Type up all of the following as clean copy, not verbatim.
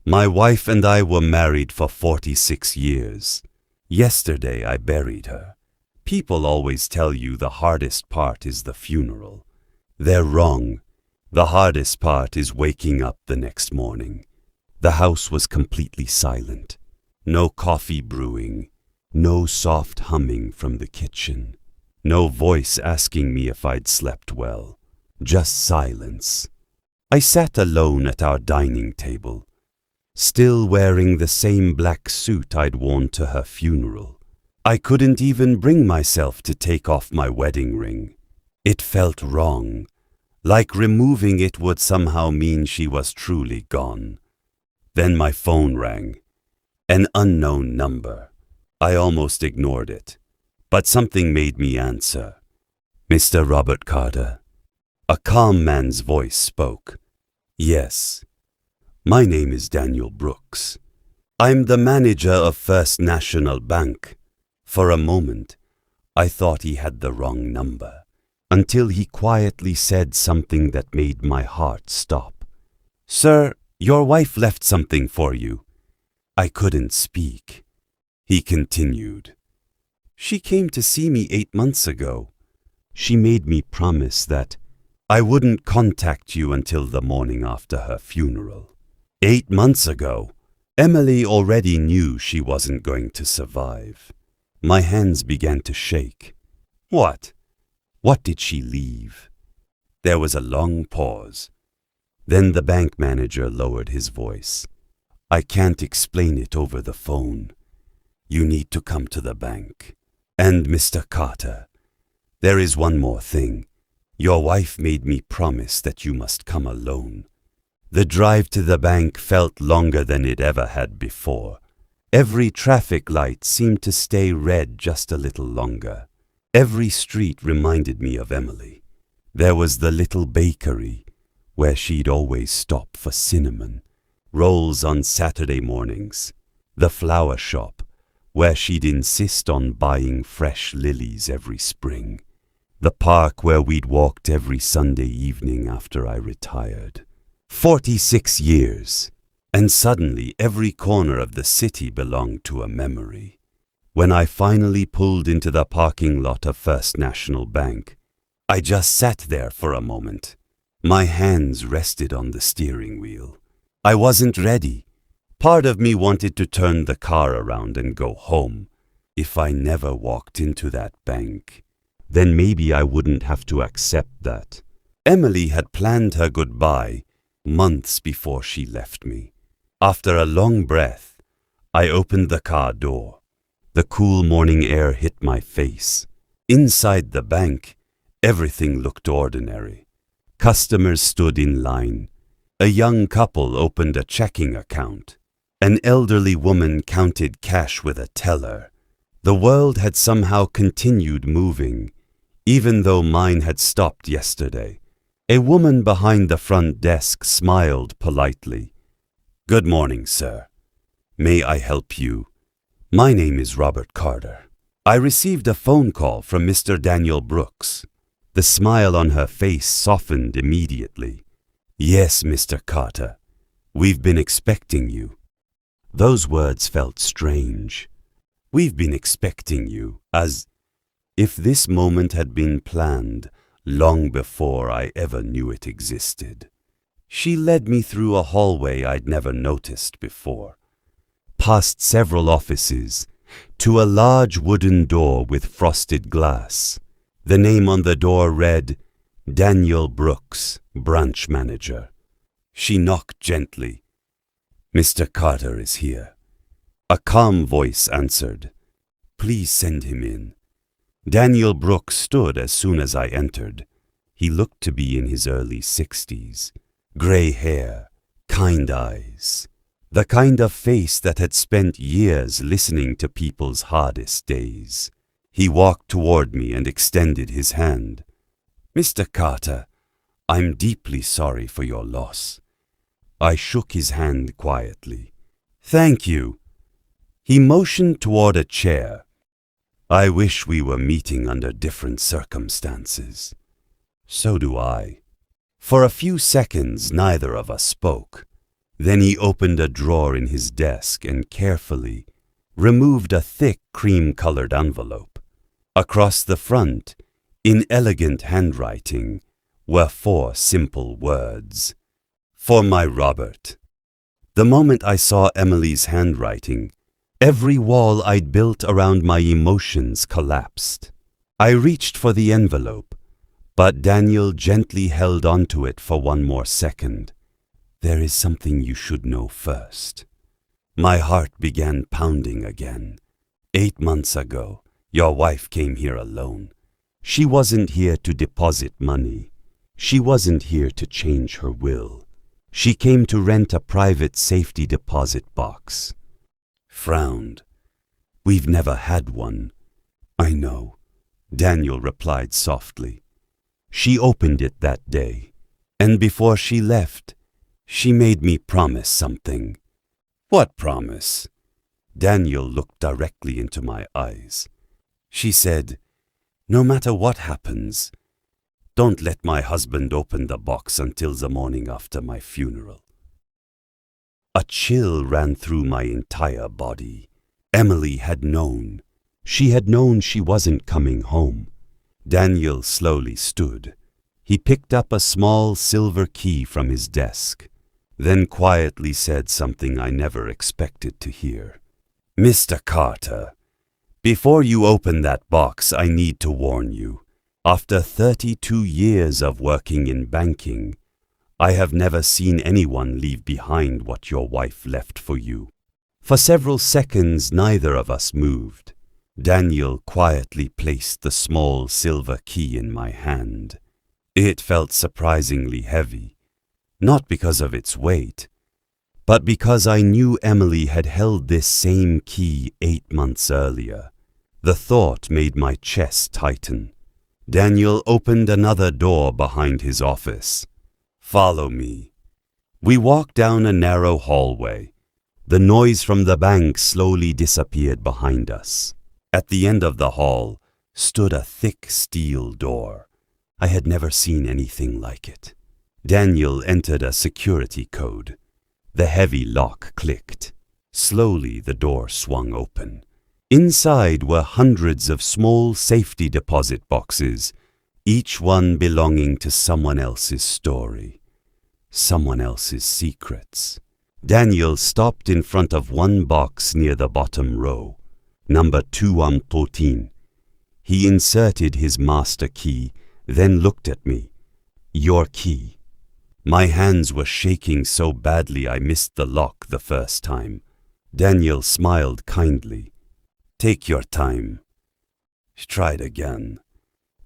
My wife and I were married for 46 years. Yesterday I buried her. People always tell you the hardest part is the funeral. They're wrong. The hardest part is waking up the next morning. The house was completely silent. No coffee brewing. No soft humming from the kitchen. No voice asking me if I'd slept well. Just silence. I sat alone at our dining table, still wearing the same black suit I'd worn to her funeral. I couldn't even bring myself to take off my wedding ring. It felt wrong, like removing it would somehow mean she was truly gone. Then my phone rang. An unknown number. I almost ignored it, but something made me answer. Mr. Robert Carter. A calm man's voice spoke. Yes. My name is Daniel Brooks. I'm the manager of First National Bank. For a moment, I thought he had the wrong number, until he quietly said something that made my heart stop. Sir, your wife left something for you. I couldn't speak. He continued. She came to see me 8 months ago. She made me promise that I wouldn't contact you until the morning after her funeral. 8 months ago, Emily already knew she wasn't going to survive. My hands began to shake. What? What did she leave? There was a long pause. Then the bank manager lowered his voice. I can't explain it over the phone. You need to come to the bank. And Mr. Carter, there is one more thing. Your wife made me promise that you must come alone. The drive to the bank felt longer than it ever had before. Every traffic light seemed to stay red just a little longer. Every street reminded me of Emily. There was the little bakery where she'd always stop for cinnamon, rolls on Saturday mornings, the flower shop where she'd insist on buying fresh lilies every spring, the park where we'd walked every Sunday evening after I retired. 46 years, and suddenly every corner of the city belonged to a memory. When I finally pulled into the parking lot of First National Bank, I just sat there for a moment. My hands rested on the steering wheel. I wasn't ready. Part of me wanted to turn the car around and go home. If I never walked into that bank, then maybe I wouldn't have to accept that. Emily had planned her goodbye months before she left me. After a long breath, I opened the car door. The cool morning air hit my face. Inside the bank, everything looked ordinary. Customers stood in line. A young couple opened a checking account. An elderly woman counted cash with a teller. The world had somehow continued moving, even though mine had stopped yesterday. A woman behind the front desk smiled politely. Good morning, sir. May I help you? My name is Robert Carter. I received a phone call from Mr. Daniel Brooks. The smile on her face softened immediately. Yes, Mr. Carter. We've been expecting you. Those words felt strange. We've been expecting you, as if this moment had been planned long before I ever knew it existed. She led me through a hallway I'd never noticed before, past several offices, to a large wooden door with frosted glass. The name on the door read, Daniel Brooks, Branch Manager. She knocked gently. Mr. Carter is here. A calm voice answered. Please send him in. Daniel Brooks stood as soon as I entered. He looked to be in his early 60s. Gray hair, kind eyes, the kind of face that had spent years listening to people's hardest days. He walked toward me and extended his hand. Mr. Carter, I'm deeply sorry for your loss. I shook his hand quietly. Thank you. He motioned toward a chair. I wish we were meeting under different circumstances. So do I. For a few seconds, neither of us spoke. Then he opened a drawer in his desk and carefully removed a thick cream-colored envelope. Across the front, in elegant handwriting, were 4 simple words. For my Robert. The moment I saw Emily's handwriting, every wall I'd built around my emotions collapsed. I reached for the envelope, but Daniel gently held onto it for one more second. There is something you should know first. My heart began pounding again. 8 months ago, your wife came here alone. She wasn't here to deposit money. She wasn't here to change her will. She came to rent a private safety deposit box. Frowned. We've never had one. I know, Daniel replied softly. She opened it that day, and before she left, she made me promise something. What promise? Daniel looked directly into my eyes. She said, no matter what happens, don't let my husband open the box until the morning after my funeral. A chill ran through my entire body. Emily had known. She had known she wasn't coming home. Daniel slowly stood. He picked up a small silver key from his desk, then quietly said something I never expected to hear. Mr. Carter, before you open that box, I need to warn you. After 32 years of working in banking, I have never seen anyone leave behind what your wife left for you. For several seconds, neither of us moved. Daniel quietly placed the small silver key in my hand. It felt surprisingly heavy, not because of its weight, but because I knew Emily had held this same key 8 months earlier. The thought made my chest tighten. Daniel opened another door behind his office. Follow me. We walked down a narrow hallway. The noise from the bank slowly disappeared behind us. At the end of the hall stood a thick steel door. I had never seen anything like it. Daniel entered a security code. The heavy lock clicked. Slowly the door swung open. Inside were hundreds of small safety deposit boxes, each one belonging to someone else's story, someone else's secrets. Daniel stopped in front of one box near the bottom row, number 214. He inserted his master key, then looked at me. Your key. My hands were shaking so badly I missed the lock the first time. Daniel smiled kindly. Take your time. She tried again.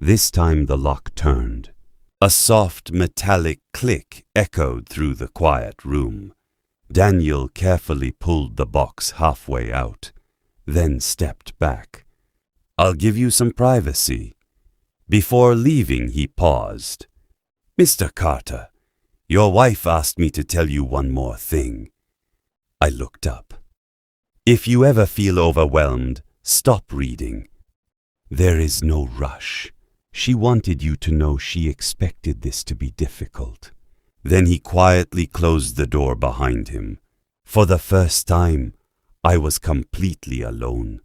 This time the lock turned. A soft metallic click echoed through the quiet room. Daniel carefully pulled the box halfway out, then stepped back. I'll give you some privacy. Before leaving, he paused. Mr. Carter, your wife asked me to tell you one more thing. I looked up. If you ever feel overwhelmed, stop reading. There is no rush. She wanted you to know she expected this to be difficult. Then he quietly closed the door behind him. For the first time, I was completely alone.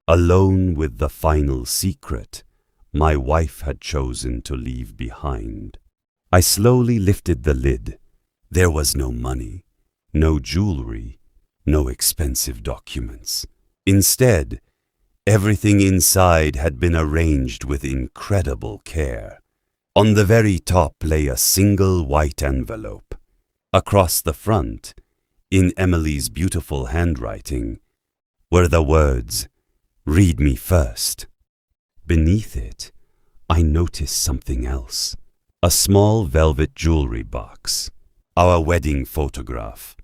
Alone with the final secret my wife had chosen to leave behind. I slowly lifted the lid. There was no money, no jewelry, no expensive documents. Instead, everything inside had been arranged with incredible care. On the very top lay a single white envelope. Across the front, in Emily's beautiful handwriting, were the words, "Read me first." Beneath it, I noticed something else. A small velvet jewelry box, our wedding photograph,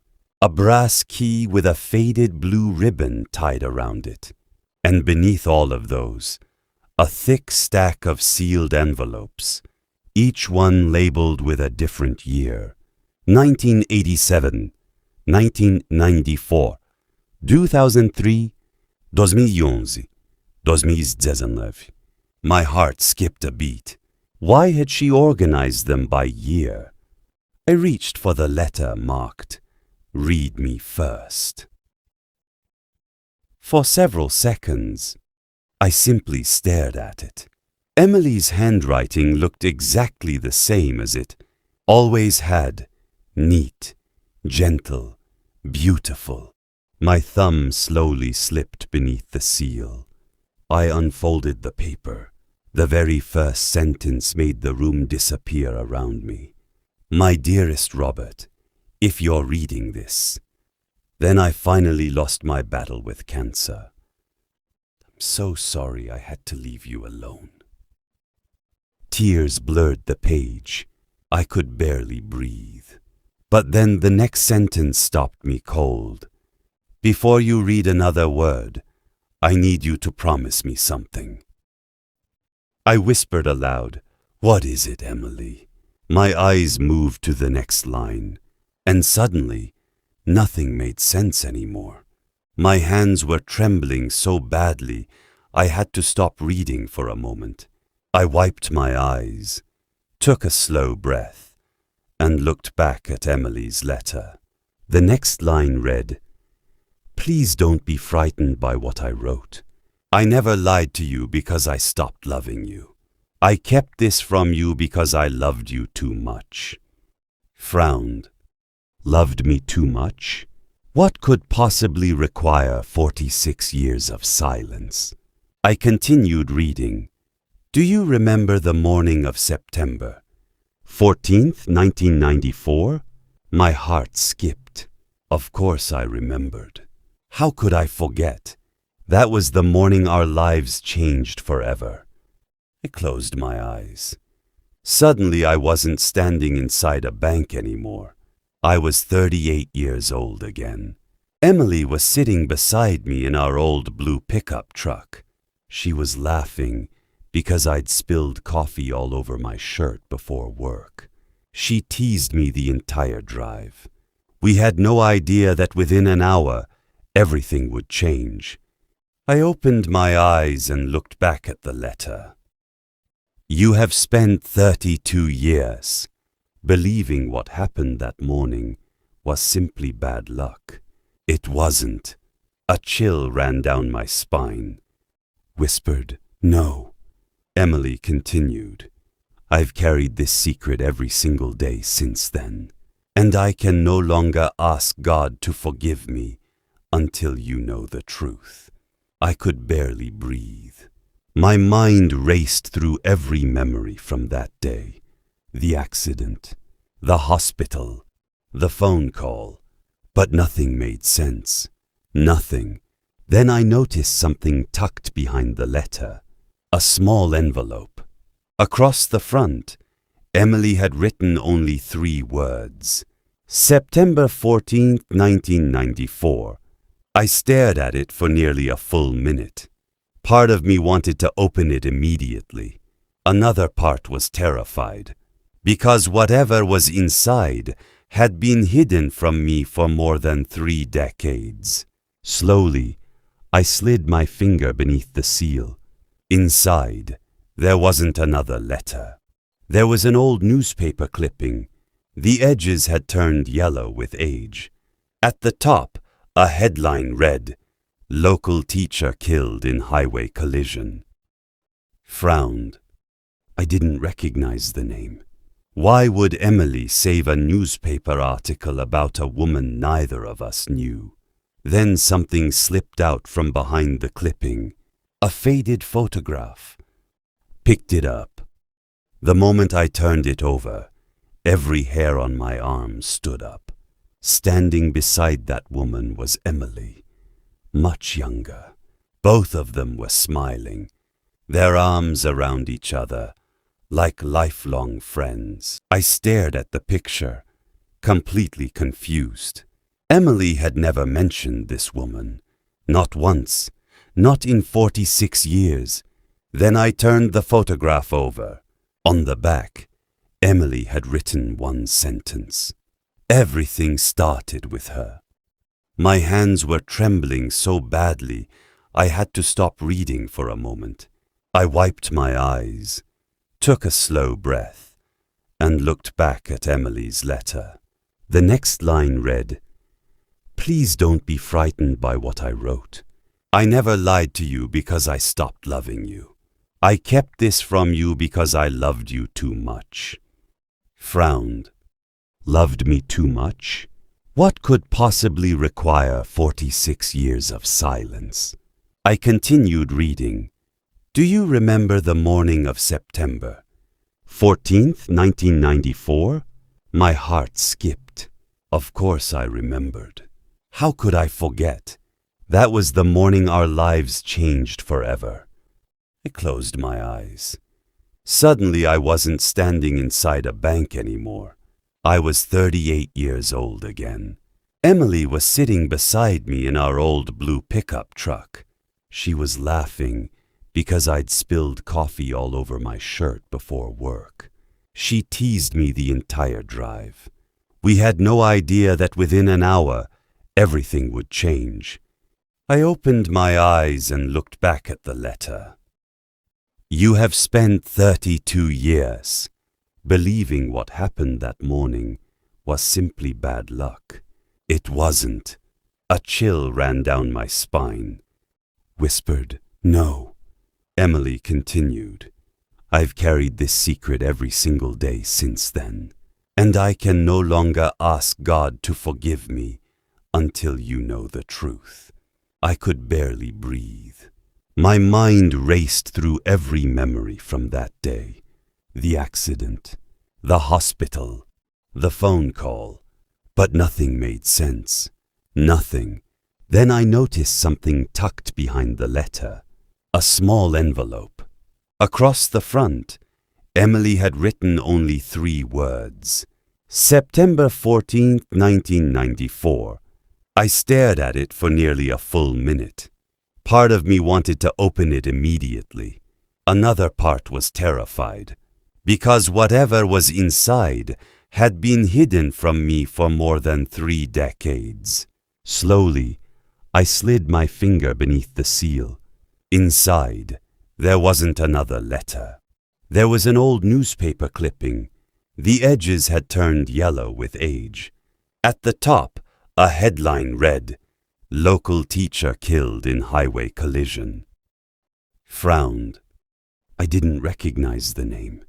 a brass key with a faded blue ribbon tied around it, and beneath all of those, a thick stack of sealed envelopes, each one labeled with a different year. 1987, 1994, 2003, 2011, 2019. My heart skipped a beat. Why had she organized them by year? I reached for the letter marked Read me first. For several seconds, I simply stared at it. Emily's handwriting looked exactly the same as it always had. Neat, gentle, beautiful. My thumb slowly slipped beneath the seal. I unfolded the paper. The very first sentence made the room disappear around me. My dearest Robert, if you're reading this, then I finally lost my battle with cancer. I'm so sorry I had to leave you alone. Tears blurred the page. I could barely breathe. But then the next sentence stopped me cold. Before you read another word, I need you to promise me something. I whispered aloud, "What is it, Emily?" My eyes moved to the next line, and suddenly, nothing made sense anymore. My hands were trembling so badly, I had to stop reading for a moment. I wiped my eyes, took a slow breath, and looked back at Emily's letter. The next line read, "Please don't be frightened by what I wrote. I never lied to you because I stopped loving you. I kept this from you because I loved you too much." Frowned. Loved me too much? What could possibly require 46 years of silence? I continued reading. Do you remember the morning of September 14th, 1994? My heart skipped. Of course I remembered. How could I forget? That was the morning our lives changed forever. I closed my eyes. Suddenly I wasn't standing inside a bank anymore. I was 38 years old again. Emily was sitting beside me in our old blue pickup truck. She was laughing because I'd spilled coffee all over my shirt before work. She teased me the entire drive. We had no idea that within an hour, everything would change. I opened my eyes and looked back at the letter. You have spent 32 years believing what happened that morning was simply bad luck. It wasn't. A chill ran down my spine. Whispered, "No." Emily continued, "I've carried this secret every single day since then, and I can no longer ask God to forgive me until you know the truth." I could barely breathe. My mind raced through every memory from that day. The accident, the hospital, the phone call, but nothing made sense. Nothing. Then I noticed something tucked behind the letter. A small envelope. Across the front, Emily had written only 3 words. September 14th, 1994. I stared at it for nearly a full minute. Part of me wanted to open it immediately. Another part was terrified, because whatever was inside had been hidden from me for more than 3 decades. Slowly, I slid my finger beneath the seal. Inside, there wasn't another letter. There was an old newspaper clipping. The edges had turned yellow with age. At the top, a headline read, "Local teacher killed in highway collision." Frowned. I didn't recognize the name. Why would Emily save a newspaper article about a woman neither of us knew? Then something slipped out from behind the clipping. A faded photograph. Picked it up. The moment I turned it over, every hair on my arm stood up. Standing beside that woman was Emily, much younger. Both of them were smiling, their arms around each other, like lifelong friends. I stared at the picture, completely confused. Emily had never mentioned this woman, not once. Not in 46 years. Then I turned the photograph over. On the back, Emily had written one sentence. Everything started with her. My hands were trembling so badly, I had to stop reading for a moment. I wiped my eyes, took a slow breath, and looked back at Emily's letter. The next line read, Please don't be frightened by what I wrote. I never lied to you because I stopped loving you. I kept this from you because I loved you too much. Frowned. Loved me too much? What could possibly require 46 years of silence? I continued reading. Do you remember the morning of September 14th, 1994? My heart skipped. Of course I remembered. How could I forget? That was the morning our lives changed forever. I closed my eyes. Suddenly I wasn't standing inside a bank anymore. I was 38 years old again. Emily was sitting beside me in our old blue pickup truck. She was laughing because I'd spilled coffee all over my shirt before work. She teased me the entire drive. We had no idea that within an hour, everything would change. I opened my eyes and looked back at the letter. You have spent 32 years believing what happened that morning was simply bad luck. It wasn't. A chill ran down my spine. Whispered, no. Emily continued, I've carried this secret every single day since then, and I can no longer ask God to forgive me until you know the truth. I could barely breathe. My mind raced through every memory from that day. The accident, the hospital, the phone call, but nothing made sense. Nothing. Then I noticed something tucked behind the letter. A small envelope. Across the front, Emily had written only 3 words. September 14th, 1994. I stared at it for nearly a full minute. Part of me wanted to open it immediately. Another part was terrified, because whatever was inside had been hidden from me for more than 3 decades. Slowly, I slid my finger beneath the seal. Inside, there wasn't another letter. There was an old newspaper clipping. The edges had turned yellow with age. At the top, a headline read, Local teacher killed in highway collision. Frowned. I didn't recognize the name.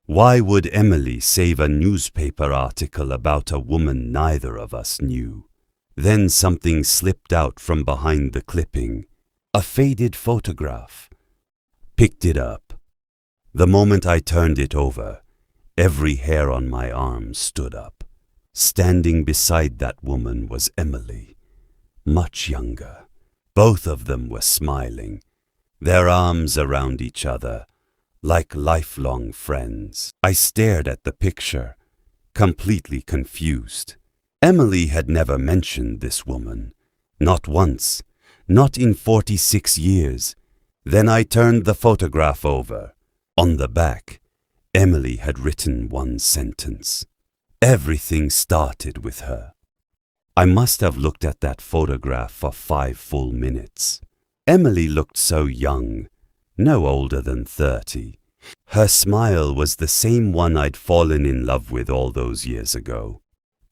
Why would Emily save a newspaper article about a woman neither of us knew? Then something slipped out from behind the clipping. A faded photograph. Picked it up. The moment I turned it over, every hair on my arm stood up. Standing beside that woman was Emily, much younger. Both of them were smiling, their arms around each other, like lifelong friends. I stared at the picture, completely confused. Emily had never mentioned this woman, not once. Not in 46 years. Then I turned the photograph over. On the back, Emily had written one sentence. Everything started with her. I must have looked at that photograph for 5 full minutes. Emily looked so young, no older than 30. Her smile was the same one I'd fallen in love with all those years ago.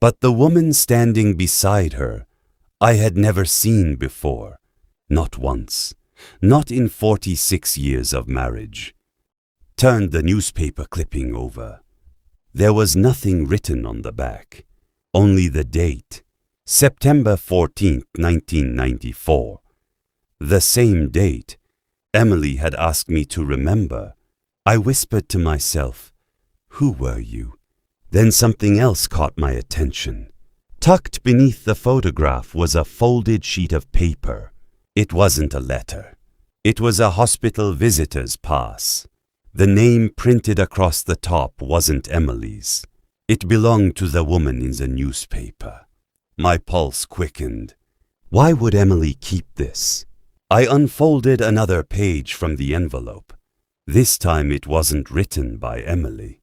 But the woman standing beside her, I had never seen before. Not once. Not in 46 years of marriage. Turned the newspaper clipping over. There was nothing written on the back. Only the date. September 14th, 1994. The same date. Emily had asked me to remember. I whispered to myself, who were you? Then something else caught my attention. Tucked beneath the photograph was a folded sheet of paper. It wasn't a letter. It was a hospital visitor's pass. The name printed across the top wasn't Emily's. It belonged to the woman in the newspaper. My pulse quickened. Why would Emily keep this? I unfolded another page from the envelope. This time it wasn't written by Emily.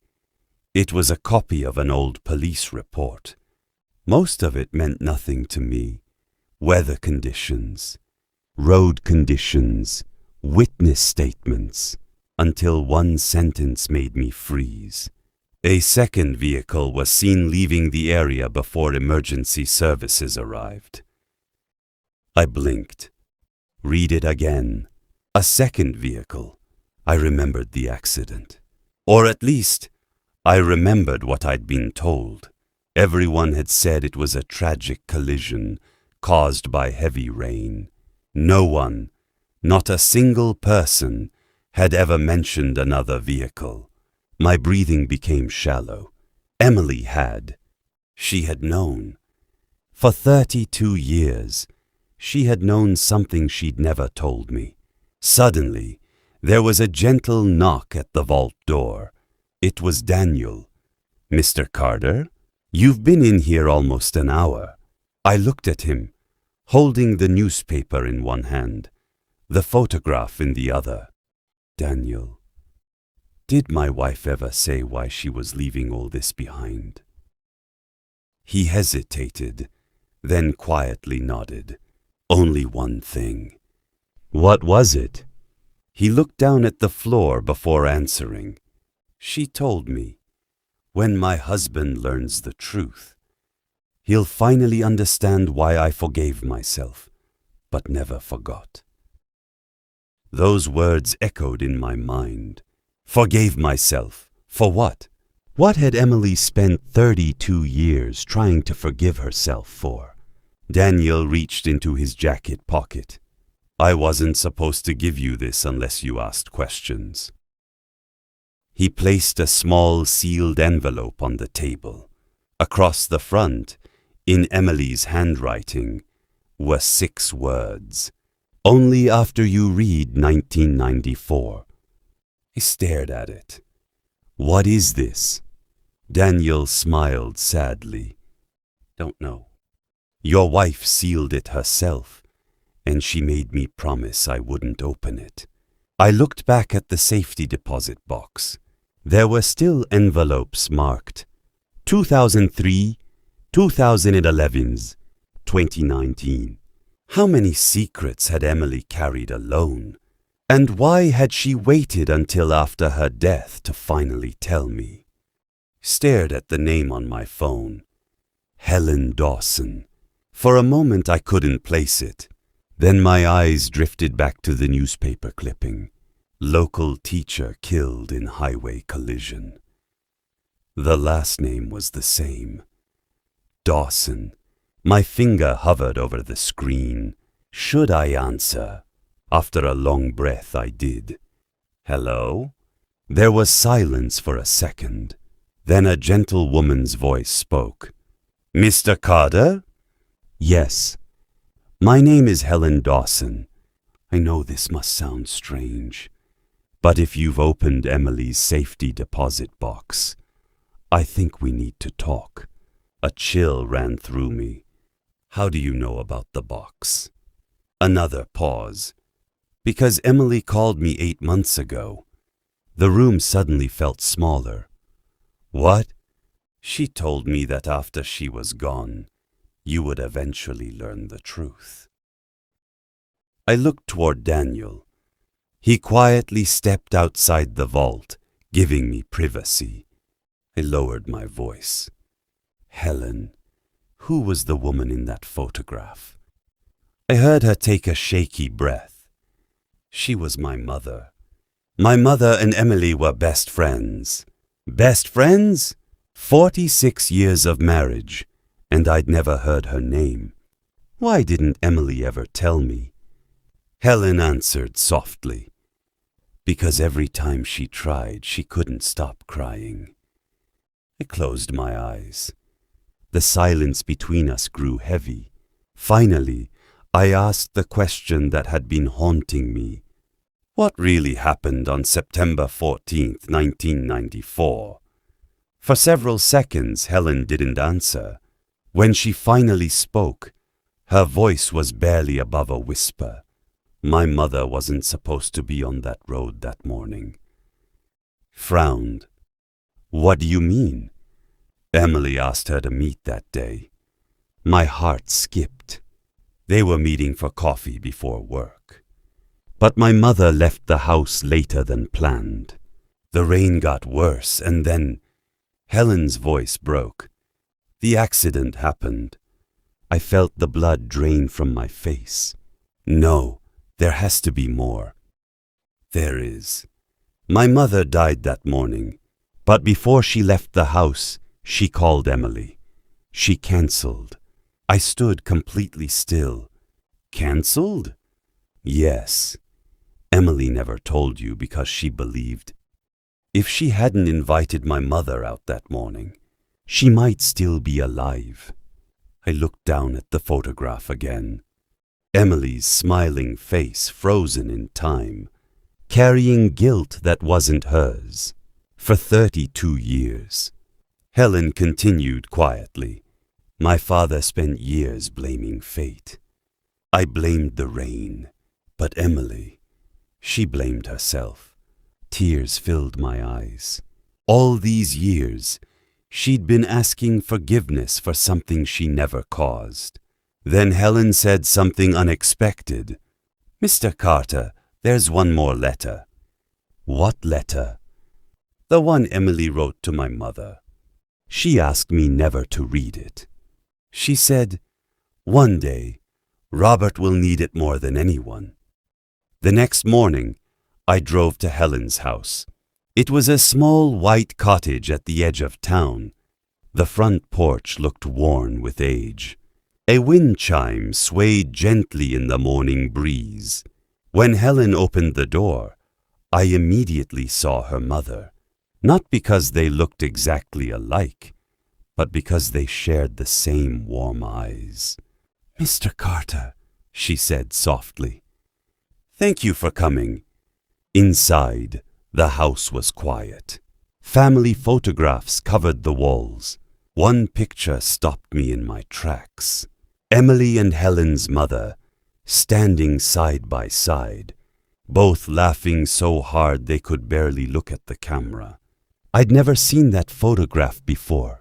It was a copy of an old police report. Most of it meant nothing to me. Weather conditions, road conditions, witness statements, until one sentence made me freeze. A second vehicle was seen leaving the area before emergency services arrived. I blinked. Read it again. A second vehicle. I remembered the accident. Or at least, I remembered what I'd been told. Everyone had said it was a tragic collision caused by heavy rain. No one, not a single person, had ever mentioned another vehicle. My breathing became shallow. Emily had. She had known. For 32 years, she had known something she'd never told me. Suddenly, there was a gentle knock at the vault door. It was Daniel. "Mr. Carter, you've been in here almost an hour." I looked at him, holding the newspaper in one hand, the photograph in the other. "Daniel, did my wife ever say why she was leaving all this behind?" He hesitated, then quietly nodded. "Only one thing." "What was it?" He looked down at the floor before answering. "She told me, when my husband learns the truth, he'll finally understand why I forgave myself, but never forgot." Those words echoed in my mind. Forgave myself. For what? What had Emily spent 32 years trying to forgive herself for? Daniel reached into his jacket pocket. "I wasn't supposed to give you this unless you asked questions." He placed a small sealed envelope on the table. Across the front, in Emily's handwriting, were 6 words. "Only after you read 1994. I stared at it. "What is this?" Daniel smiled sadly. "Don't know. Your wife sealed it herself, and she made me promise I wouldn't open it." I looked back at the safety deposit box. There were still envelopes marked 2003, 2011s, 2019. How many secrets had Emily carried alone? And why had she waited until after her death to finally tell me? Stared at the name on my phone. Helen Dawson. For a moment I couldn't place it. Then my eyes drifted back to the newspaper clipping. "Local teacher killed in highway collision." The last name was the same. Dawson. My finger hovered over the screen. Should I answer? After a long breath, I did. "Hello?" There was silence for a second. Then a gentle woman's voice spoke. "Mr. Carter?" "Yes. My name is Helen Dawson. I know this must sound strange, but if you've opened Emily's safety deposit box, I think we need to talk." A chill ran through me. "How do you know about the box?" Another pause. "Because Emily called me 8 months ago." The room suddenly felt smaller. "What?" "She told me that after she was gone, you would eventually learn the truth." I looked toward Daniel. He quietly stepped outside the vault, giving me privacy. I lowered my voice. "Helen, who was the woman in that photograph?" I heard her take a shaky breath. "She was my mother. My mother and Emily were best friends." Best friends? 46 years of marriage, and I'd never heard her name. Why didn't Emily ever tell me? Helen answered softly. Because every time she tried, she couldn't stop crying. I closed my eyes. The silence between us grew heavy. Finally, I asked the question that had been haunting me. What really happened on September 14th, 1994? For several seconds, Helen didn't answer. When she finally spoke, her voice was barely above a whisper. My mother wasn't supposed to be on that road that morning. Frowned. What do you mean? Emily asked her to meet that day. My heart skipped. They were meeting for coffee before work. But my mother left the house later than planned. The rain got worse, and then Helen's voice broke. The accident happened. I felt the blood drain from my face. No, there has to be more. There is. My mother died that morning, but before she left the house, she called Emily. She cancelled. I stood completely still. Cancelled? Yes. Emily never told you because she believed. If she hadn't invited my mother out that morning, she might still be alive. I looked down at the photograph again. Emily's smiling face frozen in time, carrying guilt that wasn't hers. For 32 years. Helen continued quietly. My father spent years blaming fate. I blamed the rain, but Emily, she blamed herself. Tears filled my eyes. All these years, she'd been asking forgiveness for something she never caused. Then Helen said something unexpected. "Mr. Carter, there's one more letter." "What letter?" "The one Emily wrote to my mother. She asked me never to read it. She said, 'One day, Robert will need it more than anyone.'" The next morning, I drove to Helen's house. It was a small white cottage at the edge of town. The front porch looked worn with age. A wind chime swayed gently in the morning breeze. When Helen opened the door, I immediately saw her mother, not because they looked exactly alike, but because they shared the same warm eyes. "Mr. Carter," she said softly. "Thank you for coming." Inside, the house was quiet. Family photographs covered the walls. One picture stopped me in my tracks. Emily and Helen's mother, standing side by side, both laughing so hard they could barely look at the camera. I'd never seen that photograph before.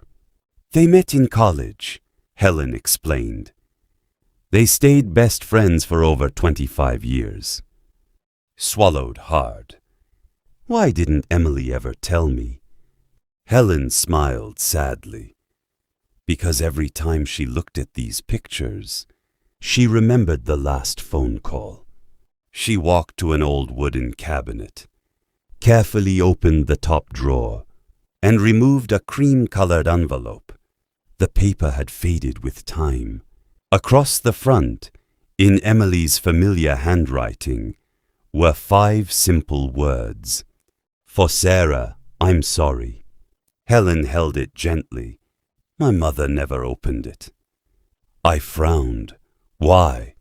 "They met in college," Helen explained. "They stayed best friends for over 25 years. Swallowed hard. Why didn't Emily ever tell me? Helen smiled sadly. Because every time she looked at these pictures, she remembered the last phone call. She walked to an old wooden cabinet, carefully opened the top drawer, and removed a cream-colored envelope. The paper had faded with time. Across the front, in Emily's familiar handwriting, were 5 simple words. "For Sarah, I'm sorry." Helen held it gently. My mother never opened it. I frowned. Why?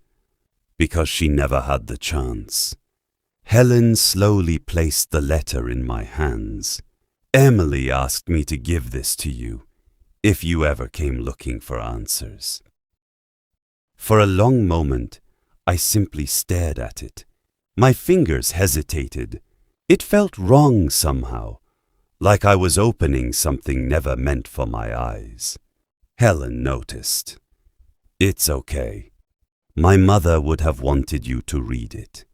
Because she never had the chance. Helen slowly placed the letter in my hands. "Emily asked me to give this to you, if you ever came looking for answers." For a long moment, I simply stared at it. My fingers hesitated. It felt wrong somehow, like I was opening something never meant for my eyes. Helen noticed. "It's okay. My mother would have wanted you to read it."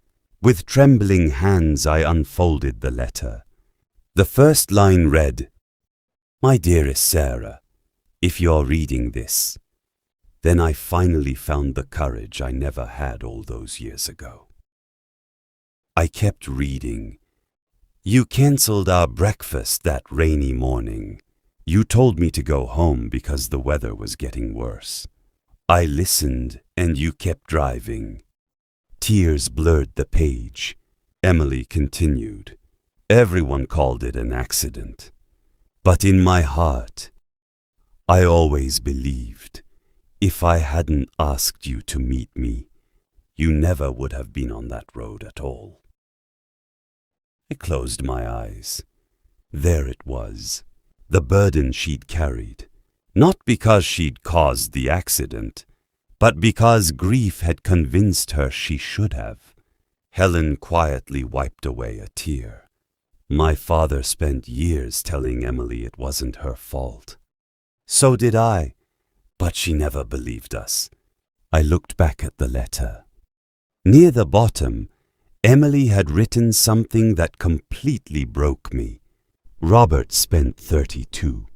With trembling hands, I unfolded the letter. The first line read, "My dearest Sarah, if you're reading this." Then I finally found the courage I never had all those years ago. I kept reading. "You cancelled our breakfast that rainy morning. You told me to go home because the weather was getting worse. I listened and you kept driving." Tears blurred the page. Emily continued. "Everyone called it an accident. But in my heart, I always believed if I hadn't asked you to meet me, you never would have been on that road at all." I closed my eyes. There it was, the burden she'd carried, not because she'd caused the accident, but because grief had convinced her she should have. Helen quietly wiped away a tear. My father spent years telling Emily it wasn't her fault. So did I, but she never believed us. I looked back at the letter. Near the bottom, Emily had written something that completely broke me. Robert spent 32.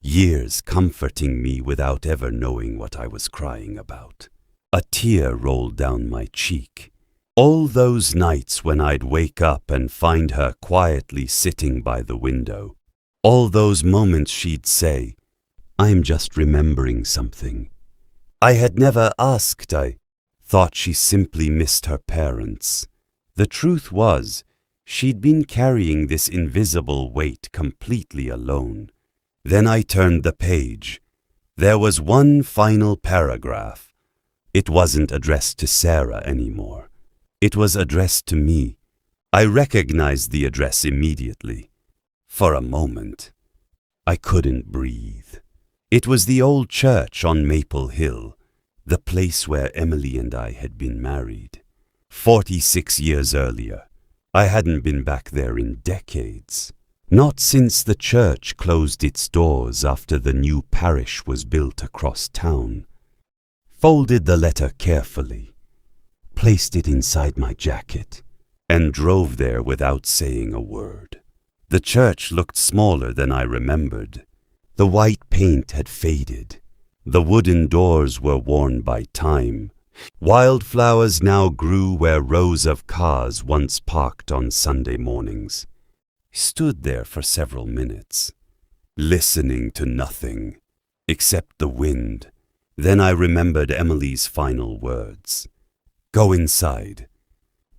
years comforting me without ever knowing what I was crying about. A tear rolled down my cheek. All those nights when I'd wake up and find her quietly sitting by the window. All those moments she'd say, "I'm just remembering something." I had never asked. I thought she simply missed her parents. The truth was, she'd been carrying this invisible weight completely alone. Then I turned the page. There was one final paragraph. It wasn't addressed to Sarah anymore. It was addressed to me. I recognized the address immediately. For a moment, I couldn't breathe. It was the old church on Maple Hill, the place where Emily and I had been married. 46 years earlier, I hadn't been back there in decades. Not since the church closed its doors after the new parish was built across town. Folded the letter carefully, placed it inside my jacket, and drove there without saying a word. The church looked smaller than I remembered. The white paint had faded. The wooden doors were worn by time. Wildflowers now grew where rows of cars once parked on Sunday mornings. I stood there for several minutes, listening to nothing except the wind. Then I remembered Emily's final words. "Go inside."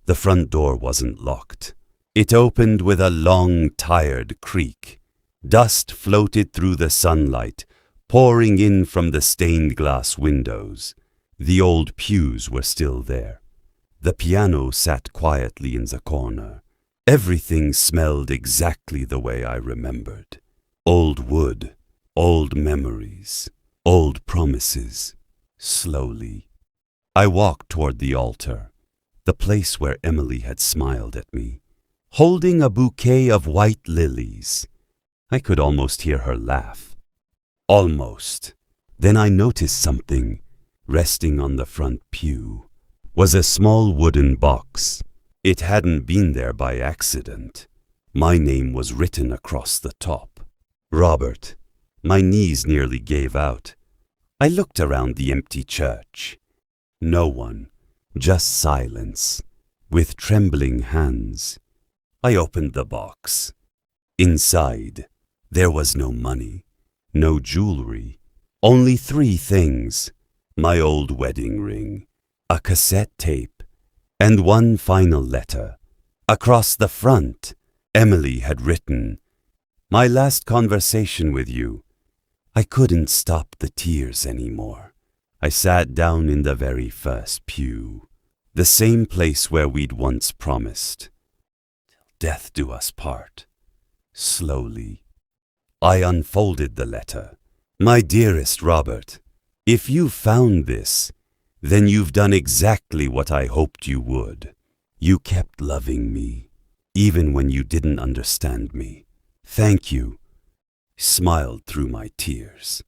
The front door wasn't locked. It opened with a long, tired creak. Dust floated through the sunlight, pouring in from the stained glass windows. The old pews were still there. The piano sat quietly in the corner. Everything smelled exactly the way I remembered. Old wood, old memories, old promises. Slowly, I walked toward the altar, the place where Emily had smiled at me, holding a bouquet of white lilies. I could almost hear her laugh. Almost. Then I noticed something. Resting on the front pew was a small wooden box. It hadn't been there by accident. My name was written across the top. Robert. My knees nearly gave out. I looked around the empty church. No one, just silence. With trembling hands, I opened the box. Inside, there was no money, no jewelry, only 3 things: my old wedding ring, a cassette tape, and one final letter. Across the front, Emily had written, "My last conversation with you." I couldn't stop the tears anymore. I sat down in the very first pew, the same place where we'd once promised. "Till death do us part." Slowly, I unfolded the letter. "My dearest Robert, if you found this, then you've done exactly what I hoped you would. You kept loving me, even when you didn't understand me. Thank you." Smiled through my tears.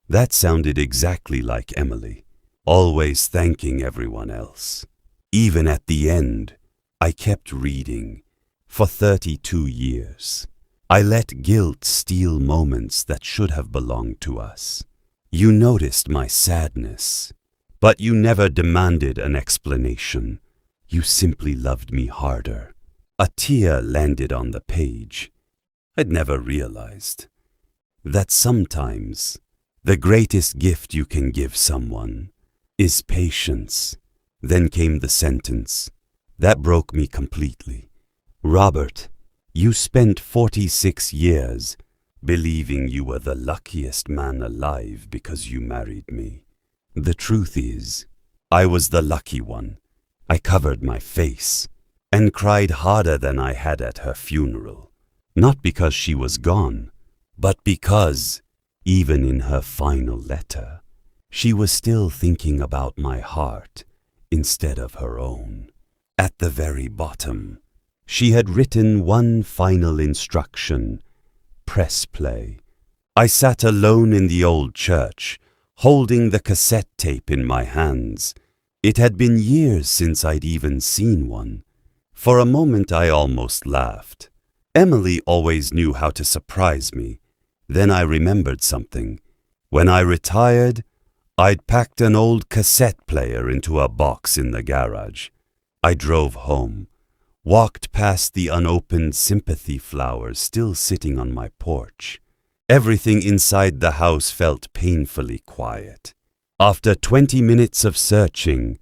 That sounded exactly like Emily, always thanking everyone else. Even at the end, I kept reading. For 32 years, I let guilt steal moments that should have belonged to us. You noticed my sadness, but you never demanded an explanation. You simply loved me harder. A tear landed on the page. I'd never realized that sometimes the greatest gift you can give someone is patience. Then came the sentence. That broke me completely. "Robert, you spent 46 years believing you were the luckiest man alive because you married me. The truth is, I was the lucky one." I covered my face and cried harder than I had at her funeral. Not because she was gone, but because, even in her final letter, she was still thinking about my heart instead of her own. At the very bottom, she had written one final instruction: press play. I sat alone in the old church, holding the cassette tape in my hands. It had been years since I'd even seen one. For a moment I almost laughed. Emily always knew how to surprise me. Then I remembered something. When I retired, I'd packed an old cassette player into a box in the garage. I drove home, walked past the unopened sympathy flowers still sitting on my porch. Everything inside the house felt painfully quiet. After 20 minutes of searching,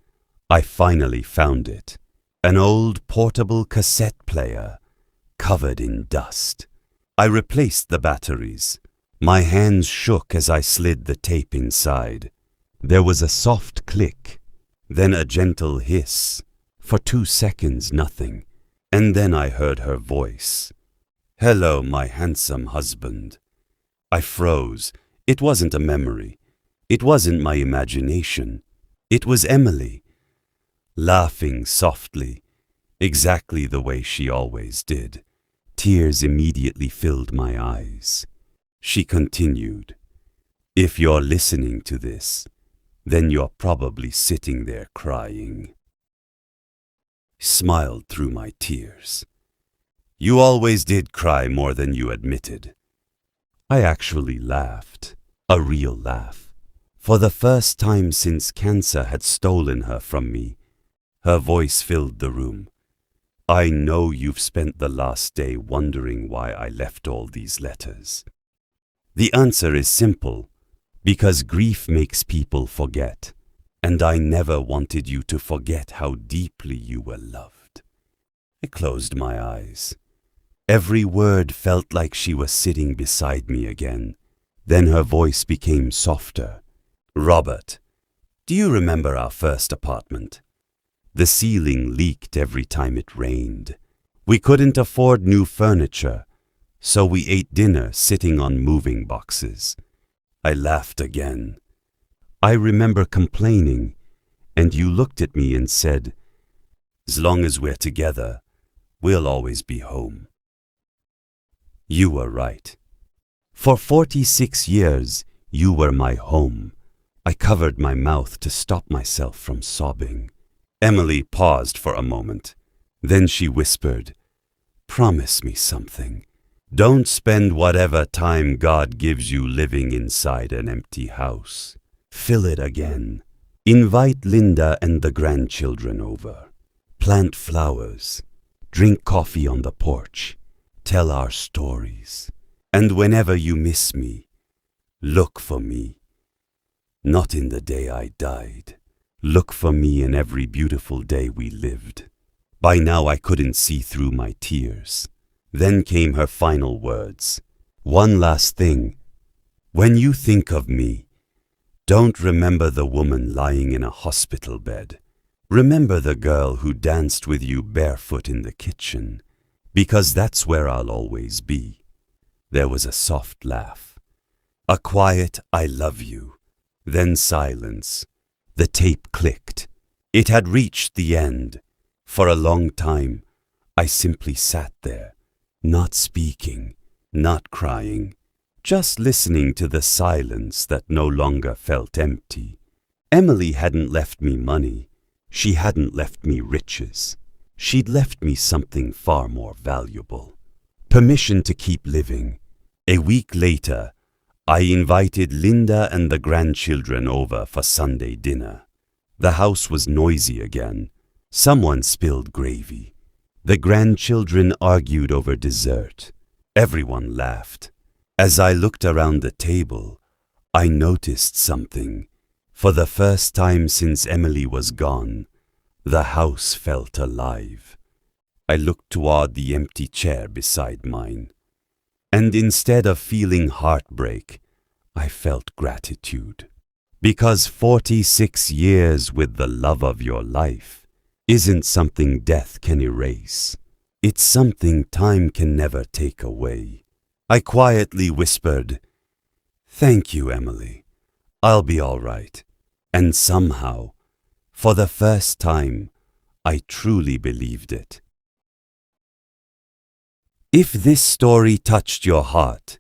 I finally found it. An old portable cassette player, covered in dust. I replaced the batteries. My hands shook as I slid the tape inside. There was a soft click, then a gentle hiss. For 2 seconds, nothing. And then I heard her voice. "Hello, my handsome husband." I froze. It wasn't a memory. It wasn't my imagination. It was Emily, laughing softly, exactly the way she always did. Tears immediately filled my eyes. She continued, "If you're listening to this, then you're probably sitting there crying." Smiled through my tears. "You always did cry more than you admitted." I actually laughed, a real laugh. For the first time since cancer had stolen her from me, her voice filled the room. "I know you've spent the last day wondering why I left all these letters. The answer is simple, because grief makes people forget, and I never wanted you to forget how deeply you were loved." I closed my eyes. Every word felt like she was sitting beside me again. Then her voice became softer. "Robert, do you remember our first apartment? The ceiling leaked every time it rained. We couldn't afford new furniture, so we ate dinner sitting on moving boxes." I laughed again. "I remember complaining, and you looked at me and said, 'As long as we're together, we'll always be home.' You were right. For 46 years, you were my home." I covered my mouth to stop myself from sobbing. Emily paused for a moment. Then she whispered, "Promise me something. Don't spend whatever time God gives you living inside an empty house. Fill it again. Invite Linda and the grandchildren over. Plant flowers. Drink coffee on the porch. Tell our stories. And whenever you miss me, look for me. Not in the day I died. Look for me in every beautiful day we lived." By now I couldn't see through my tears. Then came her final words. "One last thing. When you think of me, don't remember the woman lying in a hospital bed. Remember the girl who danced with you barefoot in the kitchen, because that's where I'll always be." There was a soft laugh. A quiet "I love you." Then silence. The tape clicked. It had reached the end. For a long time, I simply sat there, not speaking, not crying, just listening to the silence that no longer felt empty. Emily hadn't left me money. She hadn't left me riches. She'd left me something far more valuable. Permission to keep living. A week later, I invited Linda and the grandchildren over for Sunday dinner. The house was noisy again. Someone spilled gravy. The grandchildren argued over dessert. Everyone laughed. As I looked around the table, I noticed something. For the first time since Emily was gone, the house felt alive. I looked toward the empty chair beside mine. And instead of feeling heartbreak, I felt gratitude. Because 46 years with the love of your life isn't something death can erase. It's something time can never take away. I quietly whispered, "Thank you, Emily. I'll be all right." And somehow, for the first time, I truly believed it. If this story touched your heart,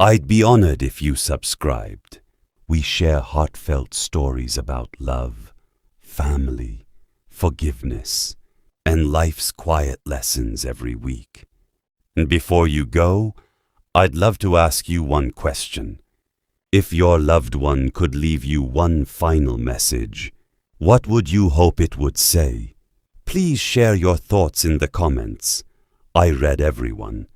I'd be honored if you subscribed. We share heartfelt stories about love, family, forgiveness, and life's quiet lessons every week. And before you go, I'd love to ask you one question. If your loved one could leave you one final message, what would you hope it would say? Please share your thoughts in the comments. I read everyone,